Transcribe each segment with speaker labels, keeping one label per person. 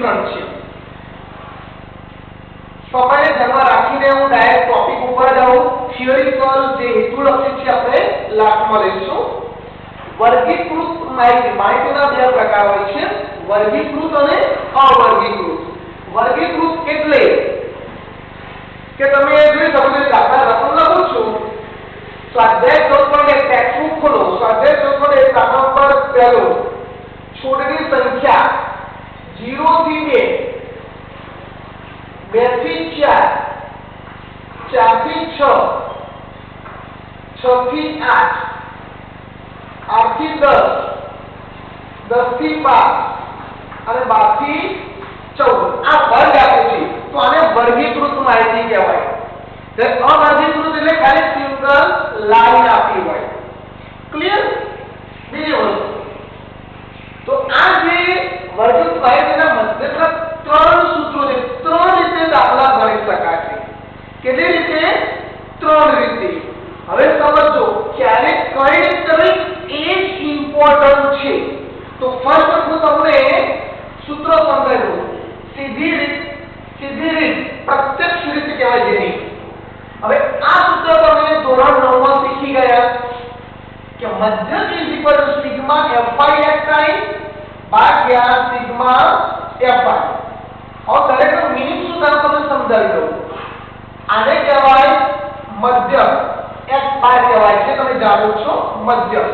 Speaker 1: Different છે. સમયને ધ્યાનમાં રાખીને હું ડાયરેક્ટ ટોપિક ઉપર જાઉં. થિયરિકલ જે હેતુલક્ષી છે આપણે લાસ્ટમાં લઈશું. વર્ગીકૃત માહિતીના બે પ્રકાર હોય છે, વર્ગીકૃત અને અવર્ગીકૃત. વર્ગીકૃત એટલે કે તમે જોઈ શકો છો દાખલા લખું છું. સ્વાધ્યાય 14 એક ટેક્સ્ટબુક ખોલો. સ્વાધ્યાય 14 એક દાખલા પર પહેલો છોડની સંખ્યા 0 થી 2, 2 થી 4, 4 થી 6, 6 થી 8, 8 થી 10, 10 થી 12 અને 12 થી 14 આ વર્ગ આપ્યો છે. તો આને વર્ગીકૃત માહિતી કહેવાય. તો અવર્ગીકૃત એટલે ખાલી સિંગલ લાઈન આપી હોય. ક્લિયર? બીજી વસ્તુ તો આ જે વર્ગીકૃત માહિતીના મધ્યસ્થ ત્રણ સૂત્રો છે. ત્રણ રીતે દાખલા ગણી શકાય છે. કેવી રીતે? ત્રણ રીતે. હવે સમજો ક્યારે કઈ રીતે એ જ ઇમ્પોર્ટન્ટ છે. તો ફર્સ્ટ હું તમને સૂત્ર સમજાવું. સીધી રીત પ્રત્યક્ષ રીત કહેવાય જેની. હવે આ સૂત્ર તમે ધોરણ 9 માં શીખી ગયા કે મધ્યક is equal to sigma fi xi ભાગ્યા સિગ્મા fi. હવે દરેકનો મીનિંગ શું થાય તમને સમજાવી દઉં. આને કહેવાય મધ્યક, x બાર કહેવાય છે, તમે જાણો છો મધ્યક.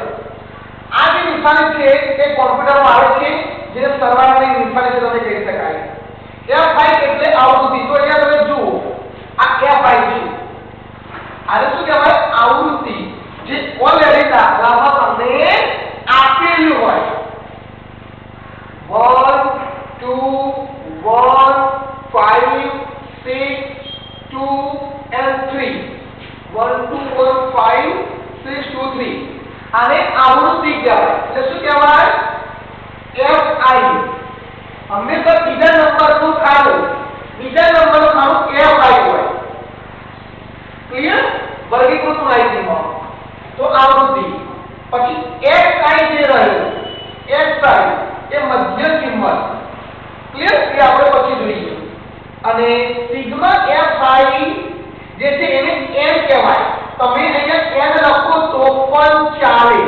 Speaker 1: આ જે નિશાની છે એ કોમ્પ્યુટરમાં આવે છે, જેને સરવાળાની નિશાની છે તમે કહી શકાય. fi એટલે આવૃત્તિ. તો અહીંયા તમે જુઓ આ fi છે. આને શું કહેવાય? આવૃત્તિ, જે ઓલરેડી દાખલામાં તમને આપેલું હોય. 1 2 1 5 6 2 and 3 1 2 1 5 6 2 3 આને આવૃત્તિ કહેવાય. એટલે શું કહેવાય? fi. હંમેશા બીજા નંબરનું ખાનું fi હોય. ક્લિયર? વર્ગીકૃત માહિતીમાં તો આવૃત્તિ. પછી xi જે રહ્યું, xi એ મધ્ય કિંમત. ક્લિયર? એ આપણે પછી જોઈએ. અને સિગ્મા fi જે છે એને n કહેવાય. તમે અહીંયા n લખો તો પણ ચાલે.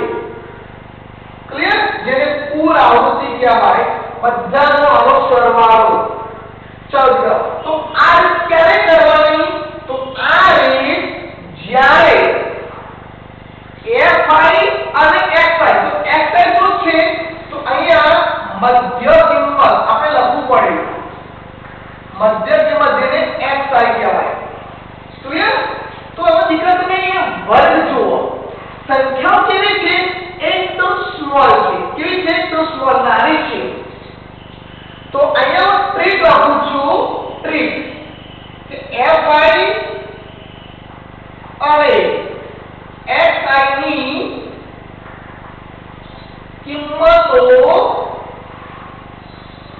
Speaker 1: ક્લિયર? જેને કુલ આવૃત્તિ કહેવાય. બધાનો આનો સરવાળો. ચાલો તો આ રીત ક્યારે કરવાની? તો આ રીત જ્યારે fi અને xi. તો xi શું છે? તો અહીંયા મધ્ય કિંમત આપણે લખવું પડે. મધ્ય કિંમત જેને xi કહેવાય. ક્લિયર? તો હવે દીકરા તમે અહીંયા વર્ગ જુઓ. સંખ્યાઓ કેવી છે? એકદમ સ્મોલ છે. કેવી છે? એકદમ સ્મોલ, નાની છે. તો અહીંયા હું ટ્રીક લખું છું. ટ્રીક કે fi અને xi ની કિંમતો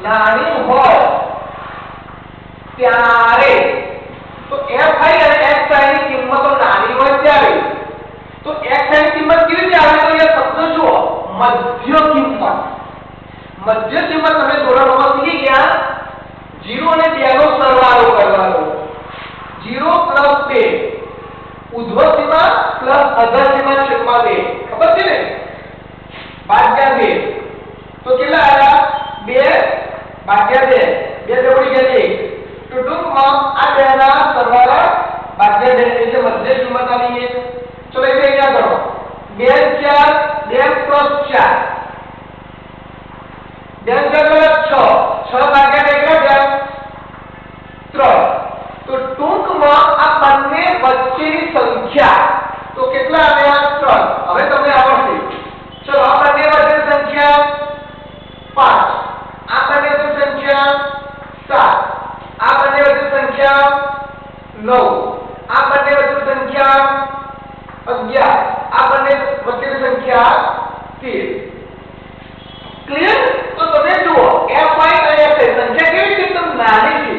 Speaker 1: નાની હોય ત્યારે. તો fi અને xi ની કિંમતો નાની હોય ત્યારે. તો xi ની કિંમત કેવી રીતે આવે? તો અહીંયા શબ્દ જુઓ, મધ્ય કિંમત. મધ્ય કિંમત તમે ધોરણમાં શીખી ગયા. 0 અને 2 નો સરવાળો કરવાનો. 0 + 2 ઉધ્વ સીમા પ્લસ અધર સીમા છેદમાં 2. ખબર છે ને? ભાગ્યા 2. તો કેટલા આવ્યા? 2 ભાગ્યા 2. 2 જોડી ગયા 1. તો ટૂંકમાં આ બેના સરવાળા ભાગ્યા 2 એટલે મધ્ય કિંમત આવી ગઈ. ચલો એટલે અહીંયા કરો 2 4 2 + 4 2 4 6 ભાગ્યા 2 કેટલા? 3. તો ટૂંકમાં આ બંને વચ્ચેની સંખ્યા તો કેટલા આવ્યા? 3. હવે તમને આવડશે. ચલો આ બંને વચ્ચેની સંખ્યા 5, આ બંને વચ્ચેની સંખ્યા 7, આ બંને વચ્ચેની સંખ્યા 9, આ બંને વચ્ચેની સંખ્યા 11, આ બંને વચ્ચેની સંખ્યા 13. ક્લિયર? તો તમે જુઓ fi અને fi સંખ્યા કેવી છે? એકદમ નાની છે.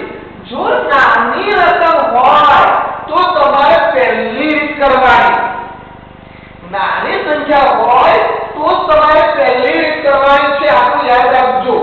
Speaker 1: જો નાની રકમ હોય તો તમારે પહેલી રીત કરવાની. નાની સંખ્યા હોય તો તમારે પહેલી રીત કરવાની છે. આટલું યાદ રાખજો.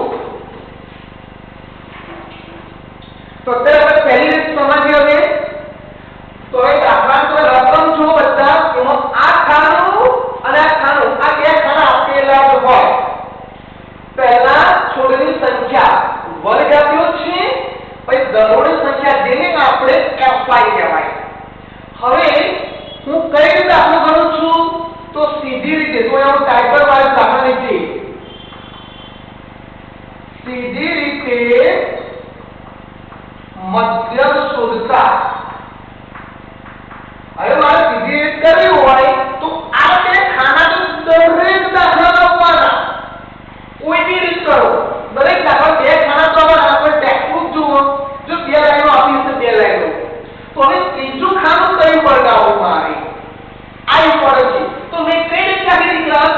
Speaker 1: કોઈ એવું ટાઈટલ વાળું દાખલા નથી. સીધી રીતે મધ્યમ શોધતા. હવે મારે સીધી રીત કરવી હોય તો આ બે ખાના તો દરેક દાખલા આપવાના. કોઈ બી રીત કરો, દરેક દાખલા બે ખાના તો આપણે ટેક્સ્ટબુક જુઓ, જો બે લાઈનો આપી છે બે લાઈનો, તો હવે ત્રીજું ખાનું કયું બનાવવું મારે, આ ઇમ્પોર્ટન્ટ છે. તો મેં કઈ રીતે આપી દીકરા?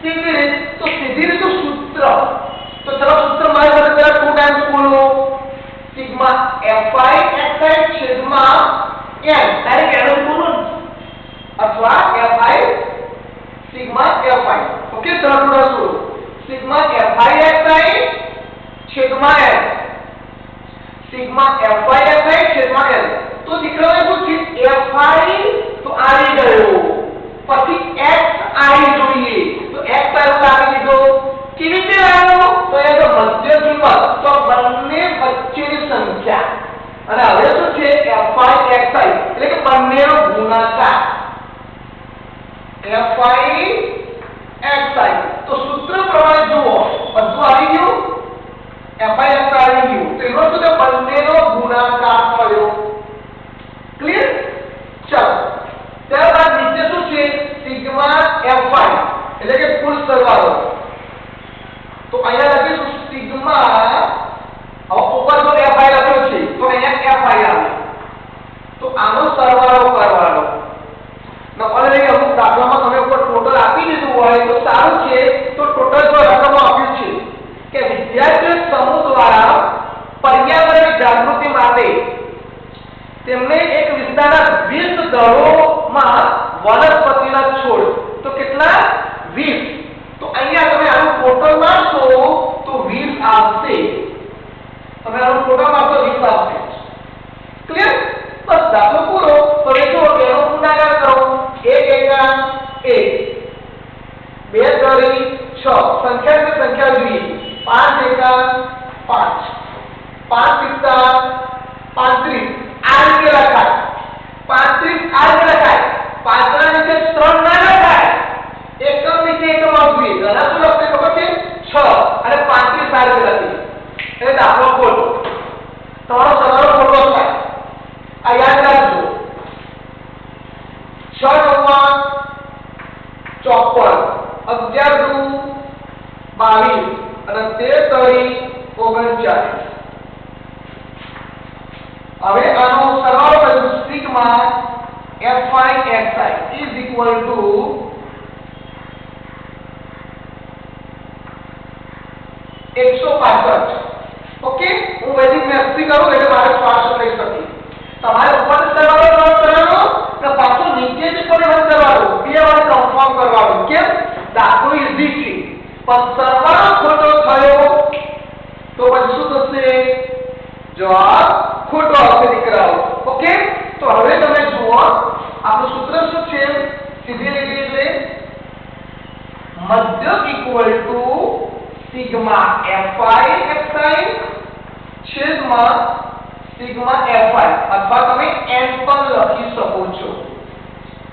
Speaker 1: સીધી રીત. તો સીધી રીતનું સૂત્ર, તો ચલો સૂત્ર મારી સાથે પહેલા 2 ટાઈમ્સ બોલો. સિગ્મા fi xi છેદમાં n, ડાયરેક્ટ એનો બોલો અથવા fi સિગ્મા fi. ઓકે, ચલો થોડા સિગ્મા fi xi છેદમાં n, સિગ્મા fi xi છેદમાં n. તો દીકરાને શું છે? fi તો આવી ગયો, પછી xi જોઈએ તો xi આપી દીધો. કેવી રીતે લાવ્યો? તો એ તો મધ્ય કિંમત, તો બંને વચ્ચેની સંખ્યા, અને હવે શું છે? fi xi એટલે કે બંનેનો ગુણાકાર fi xi. તો સૂત્ર પ્રમાણે જુઓ, બધું આવી ગયું, fi xi આવી ગયું, તો એનો શું છે? બંનેનો ગુણાકાર થયો. ક્લિયર? ચાલો, ત્યારબાદ નીચે શું છે? સિગ્મા fi એટલે કે કુલ સરવાળો. તો અહીંયા લખીશું સિગ્મા, હવે ઉપર જો fi લખ્યો છે તો અહીંયા fi આવે, તો આનો સરવાળો કરવાનો. ઓલરેડી અમુક દાખલામાં તમે ઉપર ટોટલ આપી દીધું હોય તો સારું છે. તો ટોટલ જો રકમો આપ્યું છે કે વિદ્યાર્થીઓ સમૂહ દ્વારા પર્યાવરણ જાગૃતિ માટે તેમને એક વિસ્તારના 20 દળોમાં વનસ્પતિના છોડ, તો કેટલા? 20. તો અહીંયા તમે આનું ટોટલ મારશો તો 20 આવશે. તમે આનું ટોટલ મારશો 20 આવશે. ક્લિયર? બસ દાખલો પૂરો. તો એ જો એનો ગુણાકાર કરો. 1 એકા 1, 2 તરી 6, સંખ્યા જોઈએ. 5 એકા 5, 5 સિત્તા 35. આ રીતે લખાય 35. આ રીતે લખાય 5 ના નીચે 3 ના લખાય, એકમ નીચે એકમ આવશે. ઘણા શું લખશે ખબર છે? 6 અને 35 આ રીતે લખી. એટલે દાખલો ખોલો, તમારો સરવાળો ખોટો થાય. આ યાદ રાખજો. 6 9 54, 11 2 22 અને 13 તરી 39. હવે આનો સરવાળો કરીશું. Sigma fi xi is equal to 165. Okay, હું વૈદિક મેથ્સ થી કરું એટલે મારે ફાસ્ટ થઈ શકે. તમારે ઉપર સરવાળો કરવાનો કે પાછો નીચેથી પરિવર્તન કરવાનું, બે વાર ટ્રાન્સફોર્મ કરવાનું. કેમ? દાખલો ઈઝી છે, પણ સરવાળો ખોટો થયો તો પછી શું થશે? જવાબ ખોટો આવશે દીકરાઓ. ઓકે, તો હવે તમે જુઓ આપણું સૂત્ર શું છે? સીધી રીતે મધ્ય equal to sigma fi xi છેદમાં સિગ્મા fi, અથવા તમે n પણ લખી શકો છો,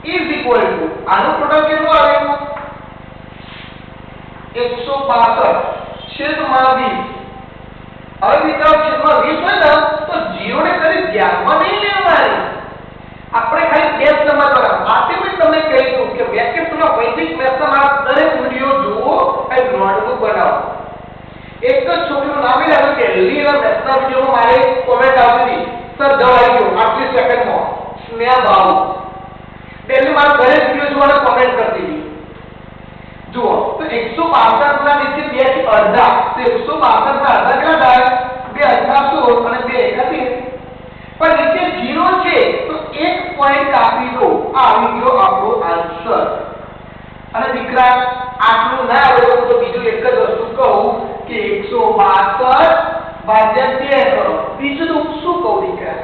Speaker 1: ઇઝ ઇક્વલ ટુ આનું ટોટલ કેટલું આવ્યું? 162 છેદમાં 20. હવે મિત્રો છેદમાં 20 હોય ને તો 0 ને કદી ધ્યાનમાં નહીં લેવાની. આપણે ખાલી બે સમજવાના. માટે મેં તમને કહ્યું કે વેકેશનમાં વૈદિક મેથ્સમાં દરેક વિડિયો જુઓ અને નોટબુક બનાવો. એક જ છોકરીનું નામ લેવાનું કે લીલા મેથ્સના વિડિયોમાં મારે કોમેન્ટ આવતી હતી, સર જવાઈ ગયો આટલી સેકન્ડમાં, સ્નેહ બાબુ. એટલે મારા દરેક વિડિયો જોવાના કોમેન્ટ કરતી હતી. જુઓ તો 162 ના નીચે 2 થી અડધા, તો 162 ના અડધા કેટલા થાય? 2 અડધા 16 અને 2 એકા 30. પણ નીચે 0 છે તો 1 પોઈન્ટ કાપી દો. આ આવી ગયો આપણો આન્સર. અને દીકરા આટલું ના આવડે તો બીજું એક જ વસ્તુ કહું કે 162 ભાગ્યા 2 કરો. બીજું તો શું કહું દીકરા?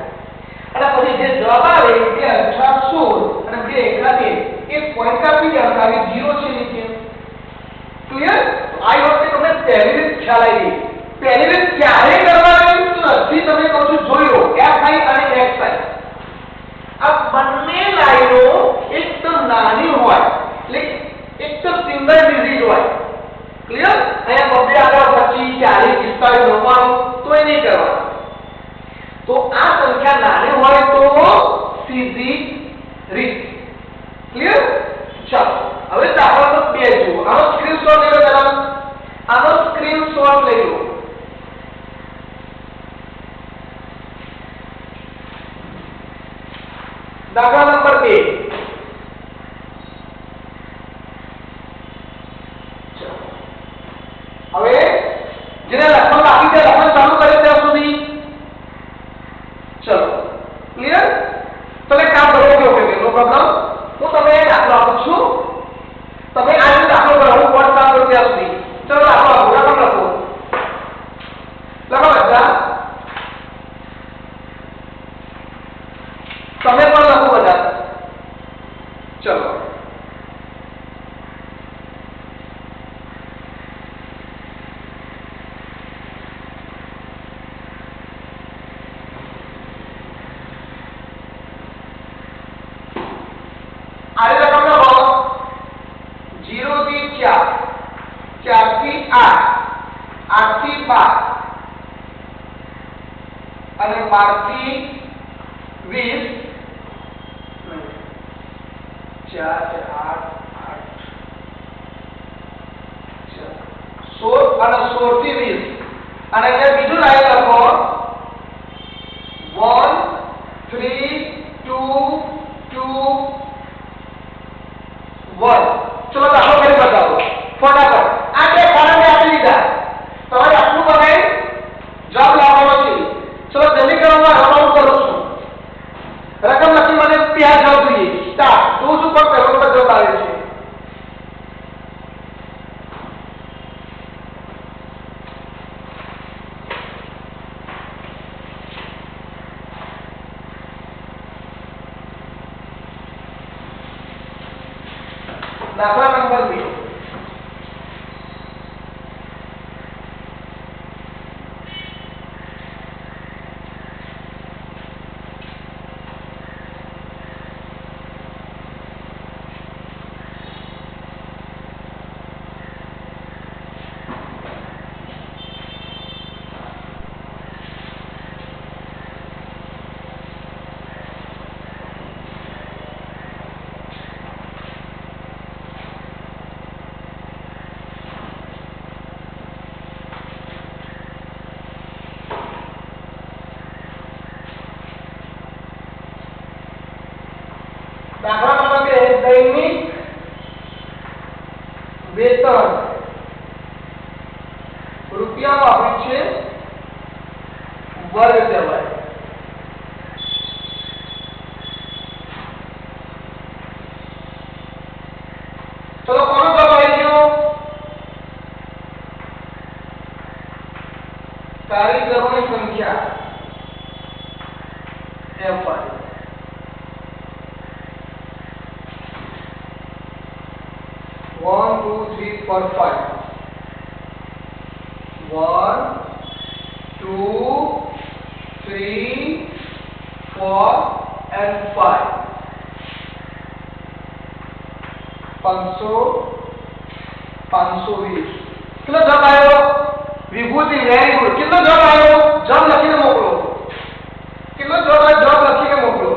Speaker 1: અને પછી જે જવાબ આવે 2 અડધા 16 અને 2 એકા 30, 1 પોઈન્ટ કાપી દો. આવી 0 છે નીચે. ક્લિયર? આ વખતે તમને પહેલી રીત ખ્યાલ આવી. પહેલી રીત ક્યારે કરવાની તો નથી, તમે કહો છો જોઈ લો fi અને xi. આ બંને લાઈનો એકદમ નાની હોય એટલે એકદમ હોય તો સીધી રીત. ક્લિયર? ચાલો હવે દાખલા નંબર 2 જુઓ. આનો સ્ક્રીનશોટ લઈ લો. પહેલા આનો સ્ક્રીનશોટ લઈ લો. દાખલા નંબર 2. હવે જેને લખવાનું બાકી છે લખવાનું ચાલુ કરે ત્યાં સુધી. ચલો ક્લિયર? તમે કામ કરો કે ઓકે નો પ્રોબ્લેમ. હું તમને એક દાખલો આપું છું. તમે આ જે દાખલો કરો હું કોડ કામ કરું ત્યાં સુધી. ચલો દાખલો આપો. રકમ લખો. લખો બધા. તમે પણ લખો બધા. ચલો आगे रकम लखो 0 થી 4 4 થી 8 8 થી 12 અને 12 થી 20 4 8 8 16 અને 16 થી 20 અને જે બીજું લાઈન લખો 1 3 2 2 1. चलो दाखलो કરી બતાવો ફટાફટ. આ બે ફોર્મ આપી દીધા. તમારે આટલું બનાવી જવાબ લાવવાનો છે. ચલો જલ્દી કરો. હું રાઉન્ડ કરું છું. રકમ લખી મને ત્યાં જવાબ જોઈએ. સ્ટાર્ટ. તું શું પર પહેલો પર જવાબ આવે છે. दाखला नंबर 2. दाखला नंबर 2 दैनिक वेतन રૂપિયામાં આપ્યું છે વર્ગ કહેવાય. ચલો કોનો જવાબ આવી ગયો? કારીગરોની સંખ્યા F5. 1 2 3 4 5. 1 2 3 4 and 5. 500 520. कितना जवाब आयो? विभूति वेरी गुड. कितना जवाब आयो? जवाब लखीने मोकलो. कितना जवाब आयो? जवाब लखीने मोकलो.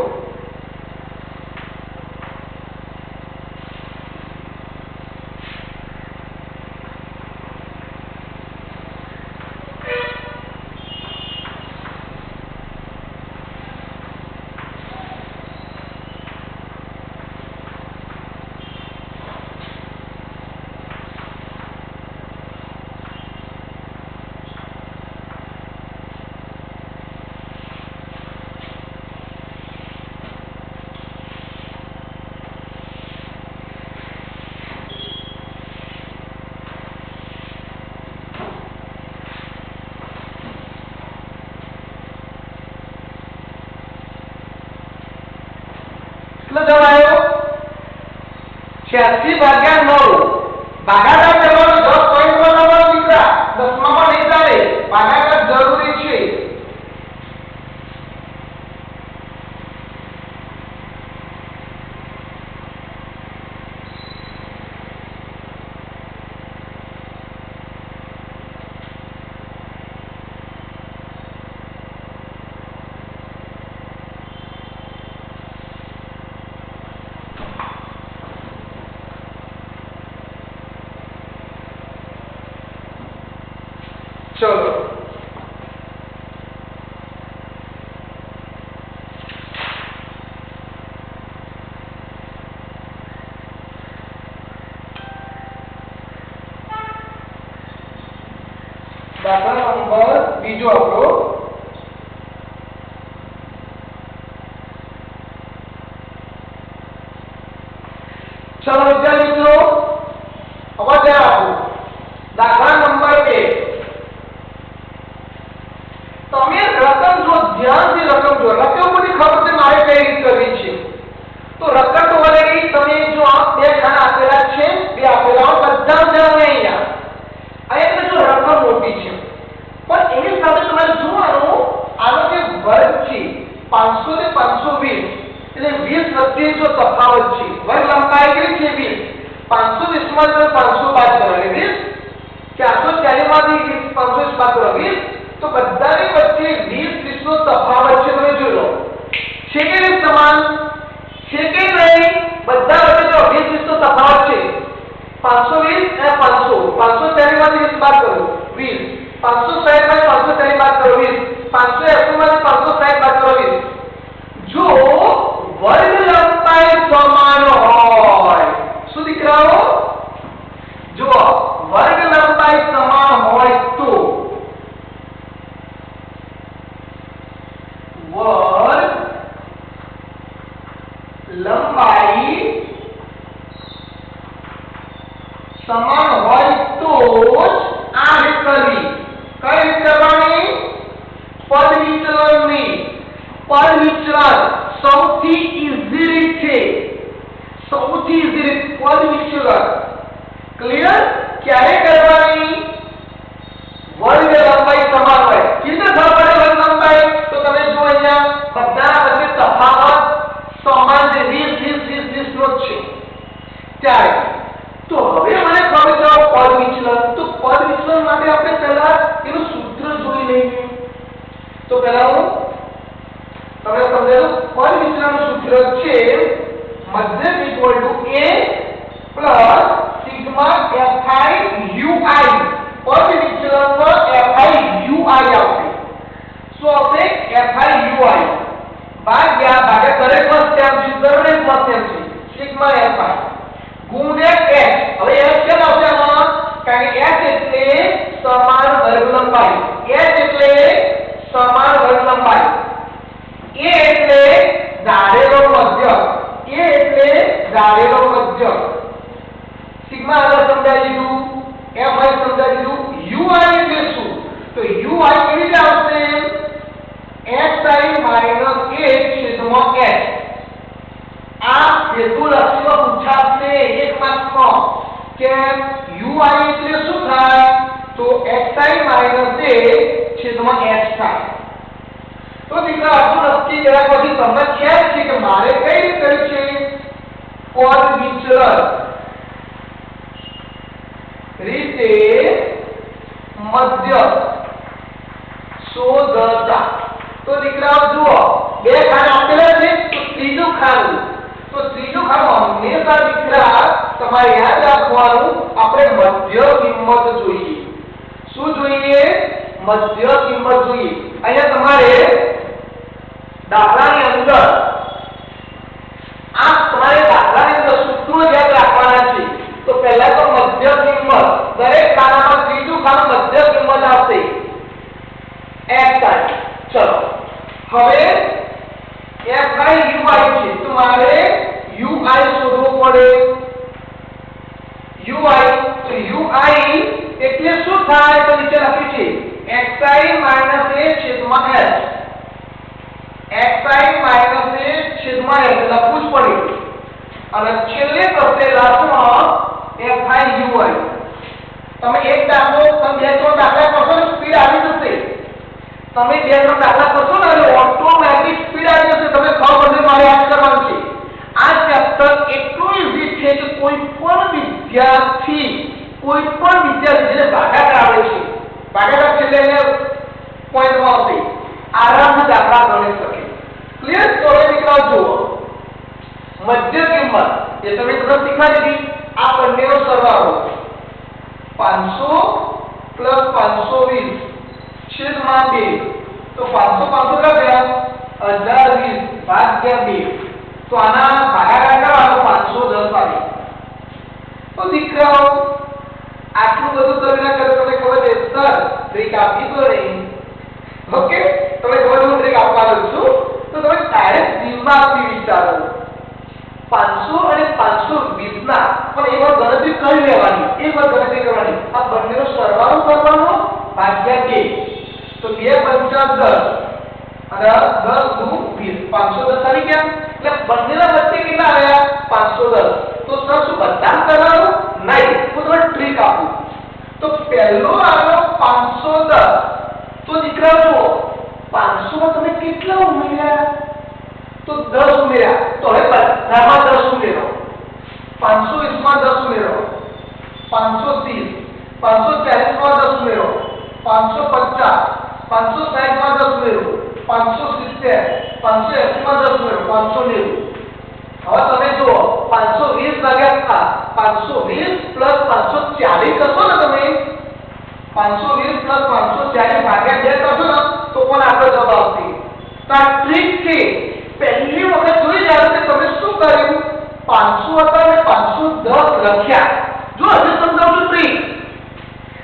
Speaker 1: कितना जवाब आयो? 86 भाग्या 9. भागाकार करવાનો 10 પોઈન્ટ પર નંબર દીકરા 10 માં નહીં ચાલે. ભાગાકાર જરૂરી છે. ચલો દાખલા નંબર બીજો આપણો ચલો વિદ્યાર્થી મિત્રો હવે ધ્યાન આપો દાખલા નંબર 2 તમે રકમ જો ધ્યાનથી રકમ જો રકમ બધી ખબર છે મારે કઈ રીત કરવી છે તો રકમ તો ઓલરેડી તમે જો આ બે ખાના આપેલા છે બે આપેલા બધા ધ્યાન અહીંયા અહીંયા જો રકમ મોટી છે પણ એની સાથે તમારે જોવાનું આનો જે વર્ગ છે 500 ને 520 એટલે 20 વચ્ચે જો તફાવત છે વર્ગ લંબાઈ કેટલી છે 20 520 માં 500 બાદ કરો એટલે 20 440 માંથી 520 બાદ કરો 20 તો બધાની વચ્ચે 20 20 નો તફાવત છે તમે જોઈ લો છે કે નહીં સમાન છે કે નહીં બધા વચ્ચે જો 20 20 નો તફાવત છે 520 અને 500 540 માંથી 20 બાદ કરો 20 560 માંથી 540 બાદ કરો 20 580 માંથી 560 બાદ કરો 20 જો વર્ગ લંબાઈ સમાન હોય શું દીકરાઓ જો વર્ગ લંબાઈ સમાન હોય તો વર્ગ લંબાઈ સમાન હોય તો જ આ રીત કરવી કઈ રીત કરવાની પદ વિચલનની પદ વિચલન સૌથી ઈઝી રીત છે સૌથી ઈઝી રીત પદ વિચલન ક્લિયર ક્યારે કરવાની વર્ગ લંબાઈ સમાન હોય કિંમત ખબર પડે વર્ગ લંબાઈ તો તમે જો અહીંયા બધા વચ્ચે તફાવત સમાન છે 20 20 20 નો છે ત્યારે તો હવે મને ખબર છે પદ વિચલન તો પદ વિચલન માટે આપણે પહેલા એનું સૂત્ર જોઈ લઈએ તો પહેલા હું તમને સમજાવું પદ વિચલનનું સૂત્ર છે મધ્યક equal to a plus sigma fi ui પદ વિચલનમાં fi ui આવશે શું આવશે fi ui ભાગ્યા દરેક મધ્યાંક છે દરેક મધ્યાંક છે સિગ્મા fi ગુણ્યા h હવે h કેમ આવશે આમાં કારણ કે h એટલે સમાન વર્ગ લંબાઈ h એટલે સમાન વર્ગ લંબાઈ a એટલે ધારેલો મધ્યક a એટલે ધારેલો મધ્યક સિગ્મા આગળ સમજાવી દીધું fi સમજાવી દીધું ui એટલે શું તો ui કેવી રીતે આવશે xi - 1 h આ હેતુલક્ષીમાં પૂછાશે એક માર્કમાં કે ui એટલે શું થાય તો xi - a છેદમાં h થાય તો દીકરા આટલું નક્કી કર્યા પછી તમને ખ્યાલ છે કે મારે કઈ રીત કરી છે પદ વિચલન રીતે મધ્યક શોધતા તો દીકરાઓ જુઓ બે ખાના આપેલા છે તો ત્રીજું ખાનું હંમેશા દીકરા તમારે યાદ રાખવાનું આપણે મધ્ય કિંમત જોઈએ શું જોઈએ મધ્ય કિંમત જોઈએ અહીંયા તમારે દાખલાની અંદર આ તમારે દાખલાની અંદર સૂત્રો યાદ રાખવાના છે તો પહેલા તો મધ્ય કિંમત દરેક ખાનામાં ત્રીજું ખાનું મધ્ય કિંમત આવશે x ચલો હવે fi ui છે તો મારે ui શોધવું પડે ui તો ui એટલે શું થાય તો નીચે લખ્યું છે xi - a છેદમાં h xi - a છેદમાં h લખવું જ પડે અને છેલ્લે થશે લાસ્ટમાં fi ui તમે એક દાખલો તમે બે ત્રણ દાખલા કરશો ને સ્પીડ આવી જશે તમે બે ત્રણ દાખલા કરશો ને એટલે ઓટોમેટિક સ્પીડ આવી જશે તમે ખબર પડશે મારે યાદ કરવાનું છે આ ચેપ્ટર એટલું ઈઝી છે કે કોઈ પણ વિદ્યાર્થી જેને ભાગાકાર આવે છે ભાગાકાર છેલ્લે એને પોઈન્ટમાં આવશે આરામથી દાખલા ગણી શકે ક્લિયર તો હવે દીકરાઓ જુઓ મધ્ય કિંમત એ તમે તમને શીખવાડી દીધી આ બંનેનો સરવાળો 500 + 520 છેદમાં 2 તો 500 500 કેટલા થયા 1020 ભાગ્યા 2 તો આના ભાગાકાર કરવાનો 510 આવે તો દીકરાઓ આટલું બધું તમે ના કરો તમને ખબર છે સર ટ્રીક આપી તો નહીં ઓકે તમે ખબર હું ટ્રીક આપવાનો છું તો તમે ડાયરેક્ટ દિમાગથી વિચારો 500 અને 520 ના પણ એમાં ગણતરી કરી લેવાની એકવાર ગણતરી કરવાની આ બંનેનો સરવાળો કરવાનો ભાગ્યા 2 તો 2 5 10 અને 10 દુ 20 510 આવી ગયા એટલે બંનેના વચ્ચે કેટલા આવ્યા 510 તો સર શું બધા કરવાનું નહીં હું તમને ટ્રીક આપું તો પહેલો આવ્યો 510 તો દીકરા જુઓ 500 માં તમે કેટલા ઉમેર્યા તો 10 ઉમેર્યા તો હવે બધામાં 10 ઉમેરો 520 માં 10 ઉમેરો 530 540 માં 10 ઉમેરો 550 560 માં 10 ઉમેરો 570 580 માં 10 ઉમેરો 590 હવે તમે જુઓ 520 ભાગ્યા 520 પ્લસ 540 કરશો ને તમે 520 પ્લસ 540 ભાગ્યા 2 કરશો ને તો પણ આપણો જવાબ આવશે તો આ ટ્રીક છે પહેલી વખત જોઈ જાવ કે તમે શું કર્યું 500 હતા અને 510 લખ્યા જો હજી સમજાવું છું ટ્રીક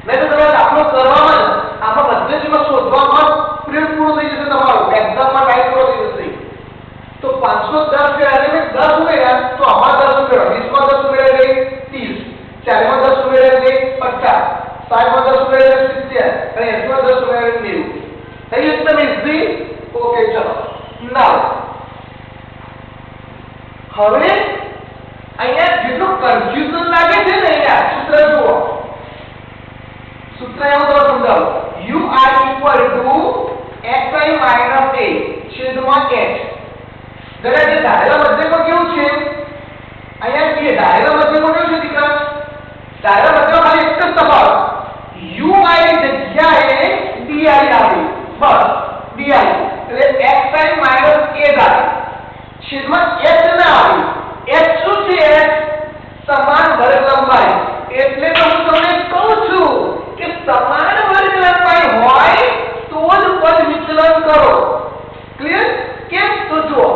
Speaker 1: નહીં તો તમે દાખલો કરવામાં આમાં પદ્ધતિમાં શોધવામાં પીરિયડ પૂરો થઈ જશે તમારો એક્ઝામમાં ટાઈમ પૂરો થઈ જશે તો 510 કે આને મેં 10 ઉમેર્યા તો આમાં 10 ઉમેર્યા 20 માં 10 ઉમેર્યા એટલે 30 40 માં 10 ઉમેર્યા એટલે 50 60 માં 10 ઉમેર્યા એટલે 70 અને 80 માં 10 ઉમેર્યા એટલે 90 થઈ એકદમ ઈઝી ઓકે ચલો નાઉ હવે અહીંયા જેટલું કન્ફ્યુઝન લાગે છે ને અહીંયા સૂત્ર જુઓ સૂત્ર એવું તો સમજાવો u r equal to xi minus a છેદમાં h જરા જે ધારેલા મધ્યમાં કેવું છે અહીંયા કે ધારેલા મધ્યમાં કેવું છે દીકરા ધારેલા મધ્યમાં ખાલી એક જ તફાવત ui જગ્યાએ di આવે બસ di એટલે xi minus a થાય છેદમાં h ના આવે h શું છે સમાન વર્ગ લંબાઈ એટલે તો હું તમને કહું છું કે સમાન વર્ગ લંબાઈ હોય તો જ પદ વિચલન કરો ક્લિયર કેમ તો જુઓ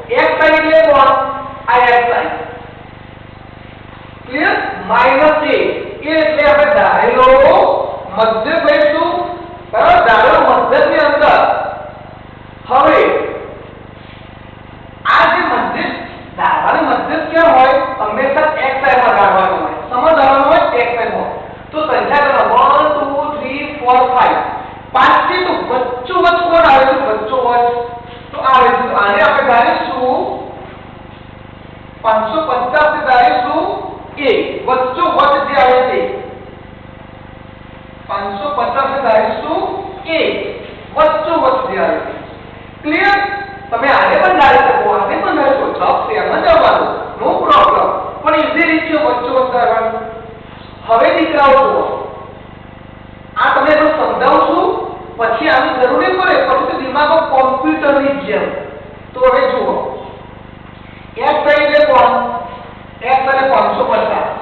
Speaker 1: xi એટલે કોણ આ xi ક્લિયર માઈનસ a એટલે આપણે ધારેલો મધ્ય લઈશું બરાબર ધારેલો મધ્યની અંદર હવે આ જે મધ્ય ધારવાની મધ્ય ક્યાં હોય હંમેશા xi માં ધારવાનું હોય સમજવાનું હોય xi માં તો સંખ્યા કરો 1 2 3 4 5 પાંચથી તો વચ્ચોવચ કોણ આવે છે વચ્ચોવચ તો આવે છે આને આપણે ધારીશું 550 થી ધારીશું a વચ્ચોવચ જે આવે છે 550 થી ધારીશું a વચ્ચોવચ જે આવે છે ક્લિયર તમે આને પણ ધારી શકો આને પણ ધારી શકો જવાબ સેમ જ આવવાનો નો પ્રોબ્લેમ પણ ઈઝી રીત છે વચ્ચોવચ ધારવાનું હવે દીકરાઓ જુઓ આ તમને તો સમજાવું છું પછી આની જરૂર નહીં પડે પછી તો દિમાગમાં કોમ્પ્યુટરની જેમ તો હવે જુઓ x એટલે કોણ x એટલે 550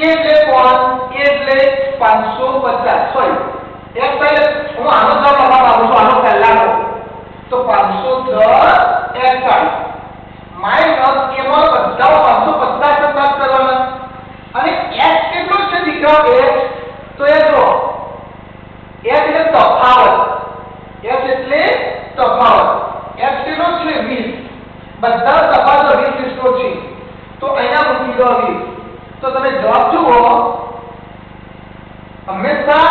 Speaker 1: એટલે કોણ એટલે 550 સોરી x એટલે હું આનો જવાબ લખવા માંગુ છું આનો પહેલાનો તો 510 xi માઈનસ એમાં બધા 550 પ્રાપ્ત કરવાના અને x કેટલો છે દીકરા x તો એ જો x એટલે તફાવત x એટલે તફાવત x કેટલો છે 20 બધા તફાવત 20 નો છે તો અહીંયા મૂકી દો 20 તો તમે જવાબ જુઓ હંમેશા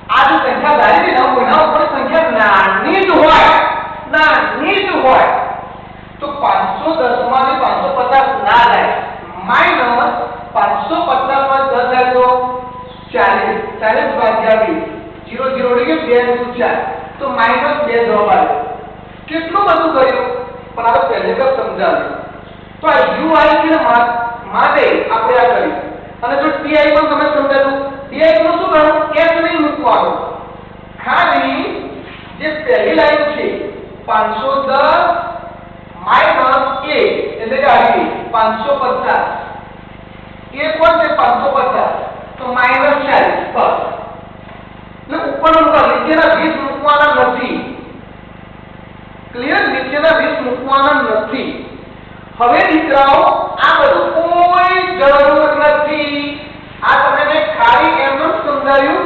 Speaker 1: આ જે સંખ્યા ધારી છે ને એના ઉપર સંખ્યા નાની જ હોય તો 510 માંથી 550 ના જાય માઈનસ 550 માં 10 જાય તો 40 ભાગ્યા 20 0 0 એટલે 2 * 4 તો -2 જવાબ આવે કેટલું બધું કર્યું પણ આપણે પહેલે જ સમજાવ્યું તો આ ui કે માટે આપણે આ કર્યું અને જો ti પણ તમે સમજાયું di નું શું કરવું h નહીં મૂકવાનું ખાલી જે પહેલી લાઈન છે 510 માઈનસ a એટલે કે આવી 550 એ કોણ છે 550 તો -40 બસ એટલે ઉપરનો ક્લિયર? નીચેના 20 મૂકવાના નથી. હવે દીકરાઓ આ બધું કોઈ જરૂર નથી. આ તમને મેં ખાલી એમ જ સમજાવ્યું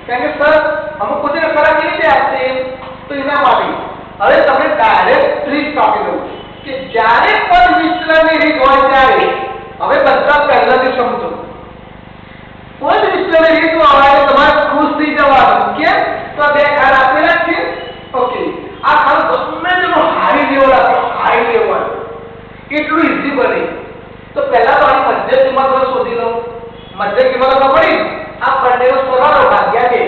Speaker 1: કારણ કે સર અમુક પૂછે કે સર કેવી રીતે આપશે તો એના માટે હવે તમને ડાયરેક્ટ ટ્રીક આપી દઉં કે જ્યારે પણ વિચલનની રીત હોય ત્યારે હવે બધા પહેલાથી સમજો. કોઈ વિચલનની રીત આવે તો તમારે ખુશ થઈ જવાનું. કેમ? તો બે ખાર આપેલા છે. ઓકે, આ ખાર ગમે તેનો હાઈ લેવલ આપ્યો, હાઈ લેવલ કેટલું ઈઝી બને. તો પહેલા તો આની મધ્ય કિંમત શોધી લો. મધ્ય કિંમત ખબર આ બંનેનો સરવાળો ભાગ્યા છે.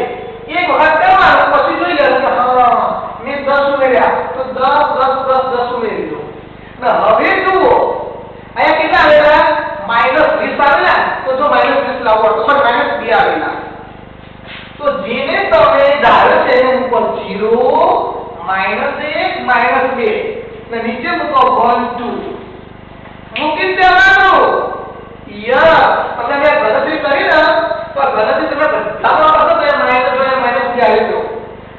Speaker 1: એક વખત કરવાનું પછી જોઈ લેવાનું કે હા મેં 10 ઉમેર્યા તો 10 10 10 10 ઉમેરી દો. ને હવે જુઓ અહીંયા કેટલા આવેલા -20 આવેલા તો જો -20 લાવો તો પણ -2 આવેલા તો જેને તમે ધારો છે એનું ઉપર 0 -1 -2 ને નીચે મૂકો 1 2 મૂકી દેવાનું. યસ તમે મેં ગણતરી કરી ને તો ગણતરી તમે બધામાં કરશો તો માઈનસ આવી ગયો.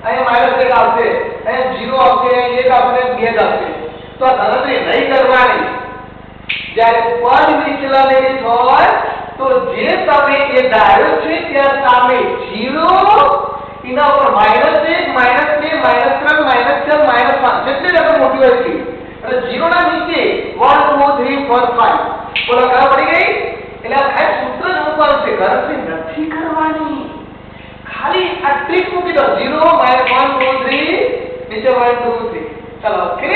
Speaker 1: અહીંયા -1 આવશે, અહીંયા 0 આવશે, 1 આવશે, 2 આવશે. તો આ ગણતરી નહીં કરવાની. જ્યારે પદ વિચલનની રીત હોય તો જે તમે એ ધાર્યો છે ત્યાં સામે 0 એના ઉપર -1 -2 -3 -4 -5 જેટલી રકમ મોટી હોય છે અને 0 ના નીચે 1 2 3 4 5 બોલો ખબર પડી ગઈ? એટલે આ ખાલી સૂત્ર જ મૂકવાનું છે, ગણતરી નથી કરવાની. ખાલી આ ટ્રીક મૂકી દો 0 1 2 3 નીચે 1 2 3 ચલો ઓકે.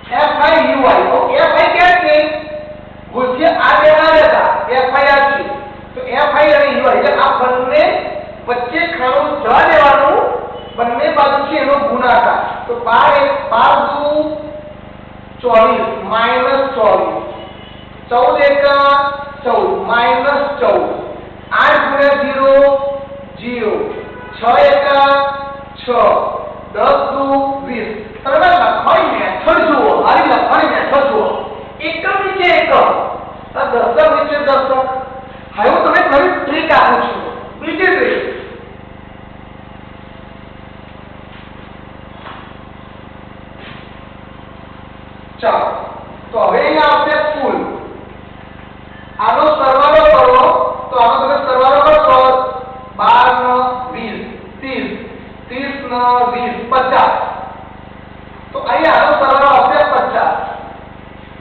Speaker 1: fi ui તો fi क्या છે? ગુજ્ય આ દેના રહેતા fi આ છે તો fi અને ui એટલે આ બંને વચ્ચે ખાનું જવા દેવાનું. બંને બાજુ છે એનો ગુણાકાર તો 12 12 24 -24 14 14 8 ગુણ્યા 0 0 6 એકા 6 10 દુ 20 તમે લખવાની મેથડ જુઓ. મારી લખવાની મેથડ જુઓ. એકમ નીચે એકમ, દશક નીચે દશક. હવે હું તમને નવી ટ્રીક આપું છું. બીજી ટ્રીક ચાલો તો હવે અહીંયા આવશે કુલ. આનો સરવાળો કરો તો આનો તમે સરવાળો કરો 12 નો 20 30 30 નો 20 50 તો અહીંયા આનો સરવાળો આવશે 50.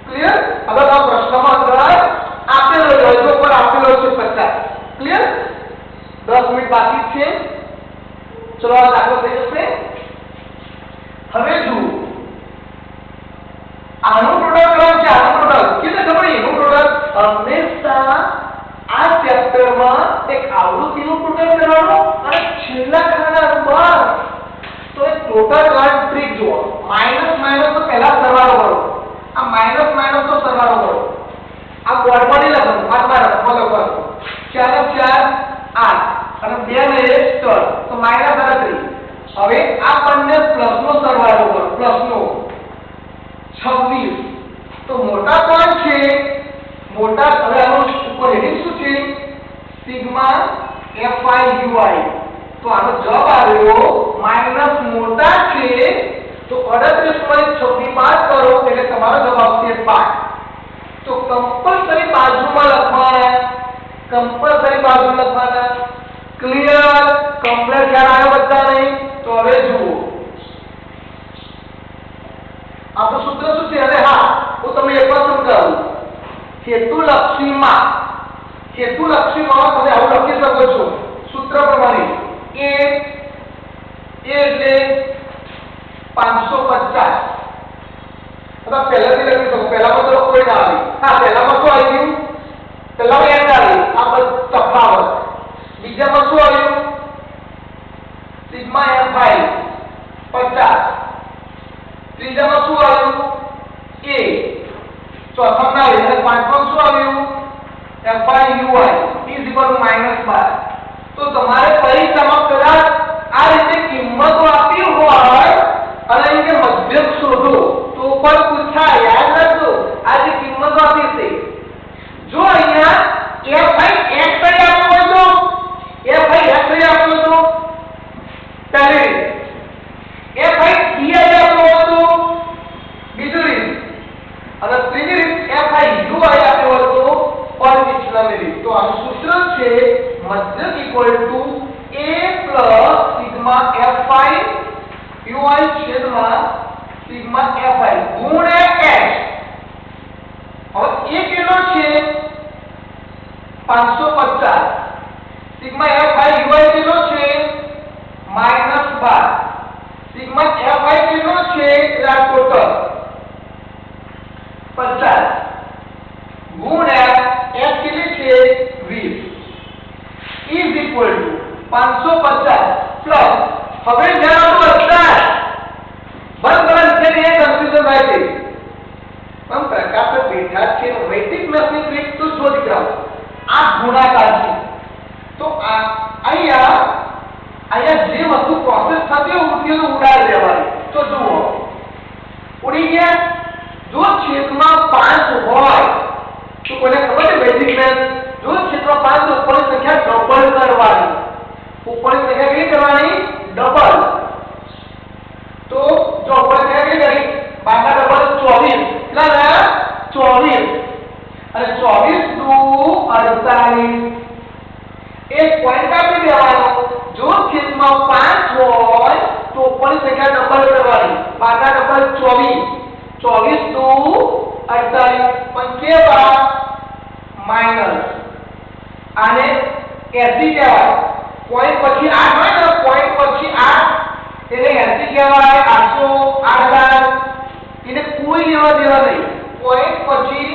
Speaker 1: ક્લિયર? હવે આ પ્રશ્નમાં અંદર આપેલો છે, હજુ ઉપર આપેલો છે 50. ક્લિયર? 10 મિનિટ બાકી છે. ચલો આ દાખલો થઈ જશે. હવે જુઓ આનું પ્રોડક્ટ કરવાનું છે. આનું પ્રોડક્ટ કેને ખબર? એનું પ્રોડક્ટ હંમેશા આ ચેપ્ટરમાં એક આવૃત્તિનું પ્રોડક્ટ કરવાનું અને છેલ્લા ખાના પર તો એક ટોટલ કાર્ડ ટ્રીક જુઓ. માઈનસ માઈનસ તો પહેલા સરવાળો કરો. આ માઈનસ માઈનસ તો સરવાળો કરો. આ બોર્ડમાં નહીં લખવાનું, હાથમાં લખવાનું. 4 4 8 અને 2 ને 1 3 તો -38. હવે આ બંને પ્લસનો સરવાળો કરો. પ્લસનો 26 તો મોટા કોણ છે? મોટા હવે આનો ઉપર હેડિંગ શું છે? Sigma fi ui. તો આનો જવાબ આવ્યો માઈનસ મોટા છે તો 38 માંથી 26 બાદ કરો એટલે તમારો જવાબ આવશે 5. તો કમ્પલસરી બાજુમાં લખવાના, કમ્પલસરી બાજુ લખવાના. ક્લિયર? કમ્પ્લીટ ખ્યાલ આવ્યો બધાને? તો હવે જુઓ આપણું સૂત્ર શું છે? અરે હા હું તમને એક વાર સમજાવું. હેતુલક્ષીમાં તમે આવું લખી શકો છો સૂત્ર પ્રમાણે. a એટલે 550. અથવા પહેલાથી લખી શકો. પહેલામાં તો કોઈ ના આવે. હા પહેલામાં શું આવ્યું? પહેલામાં યાદ આવે આ બધું તફાવત. બીજામાં શું આવ્યું? Sigma fi 50. ત્રીજામાં શું આવ્યું? a. ચોથામાં આવે અને પાંચમાં શું આવ્યું? fi ui -12. તો તમારે પરીક્ષામાં કદાચ આ રીતે કિંમતો આપી હોય અને કે મધ્યક શોધો તો પણ પૂછાય. યાદ રાખજો આ જે કિંમતો આપી છે. જો અહીંયા fi x આપ્યો હોય તો fi x આપ્યો તો પહેલી fi pi આપ્યો હોય તો આનું સૂત્ર છે મધ્યક equal to a plus sigma fi uy છેદમાં સિગ્મા fi ગુણ્યા h. હવે a કેટલો છે 550, સિગ્મા fi uy કેટલો છે -12, સિગ્મા fi કેટલો છે આ ટોટલ 50 ગુણ્યા h કેટલી છે 20 ઇઝ ઇક્વલ ટુ 550 પ્લસ હવે જાણો અત્યાર બરાબર છે ને કન્ફ્યુઝન થાય છે પણ પ્રકાશ બેઠા છે વૈદિક મેથની ટ્રીક તો શોધી કાઢો. આ ગુણાકાર છે તો અહીંયા જે વસ્તુ પ્રોસેસ થતી હોય તો ઉડાડી દેવાની. તો જુઓ ઉડી ગયા. જો છેદમાં 5 હોય તો કોને ખબર છે વૈદિક મેથ? જો છેદમાં 5 તો ઉપરની સંખ્યા ડબલ કરવાની. ઉપરની સંખ્યા કેટલી કરવાની? ડબલ. તો જો ઉપરની સંખ્યા કેટલી કરી? 12 ડબલ 24. કેટલા થયા? 24. અને 24 નું 48. એક પોઈન્ટ આપી દેવાનો. જો છેદમાં 5 હોય તો ઉપરની સંખ્યા ડબલ કરવાની. 12 ડબલ 24. 24 નું 48. પણ કેવા? માઈનસ. આને 80 કહેવાય. પોઈન્ટ પછી 8 હોય ને, પોઈન્ટ પછી 8 એટલે 80 કહેવાય. 800 એને કોઈ લેવા દેવા નહીં. પોઈન્ટ પછી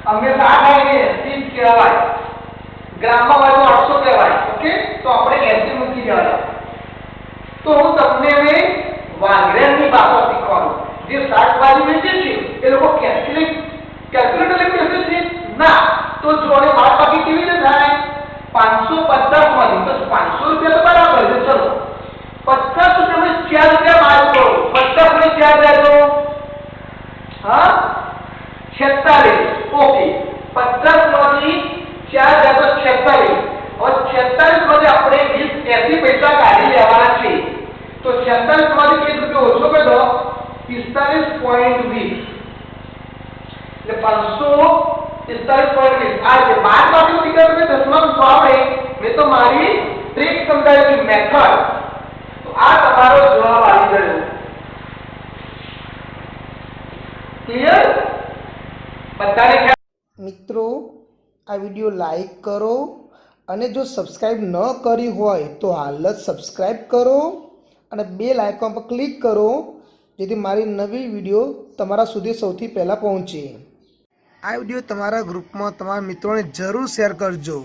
Speaker 1: હંમેશા 8 આવે ને 80 કહેવાય. ગ્રામમાં હોય તો 800 કહેવાય. ઓકે, તો આપણે 80 મૂકી દેવાના. તો હું તમને હવે વાંગરેની બાબત શીખવાનું. જે શાકભાજી વેચે છે એ લોકો કેલ્ક્યુલેટર લઈને બેસે છે ના. તો જોડે બાદબાકી કેવી રીતે થાય? 550 માંથી તો 500 રૂપિયા તો બરાબર છે. ચલો 50 તમે 4 રૂપિયા બાદ કરો. 50 ને 4 જાય તો હા 46. ઓકે, 50 માંથી 4 જાય તો 46. હવે 46 માંથી આપણે 80 પૈસા કાઢી લેવાના છે. તો 46 માંથી કેટલો રૂપિયા ઓછો કર્યો? 45.20. એટલે 545.20. આ છે બાદ બાકી નીકળે તો દસમાનું સો આપણે. મેં તો મારી ટ્રીક સમજાવી છે, મેથડ. તો આ તમારો જવાબ આવી ગયો. ક્લિયર? બધાને
Speaker 2: મિત્રો આ વિડિયો લાઈક કરો અને જો સબસ્ક્રાઇબ ન કરી હોય તો હાલ જ સબસ્ક્રાઇબ કરો અને બેલ આઇકોન પર ક્લિક કરો જેથી મારી નવી વિડિયો તમારા સુધી સૌથી પહેલાં પહોંચે. આ વિડિયો તમારા ગ્રુપમાં તમારા મિત્રોને જરૂર શેર કરજો.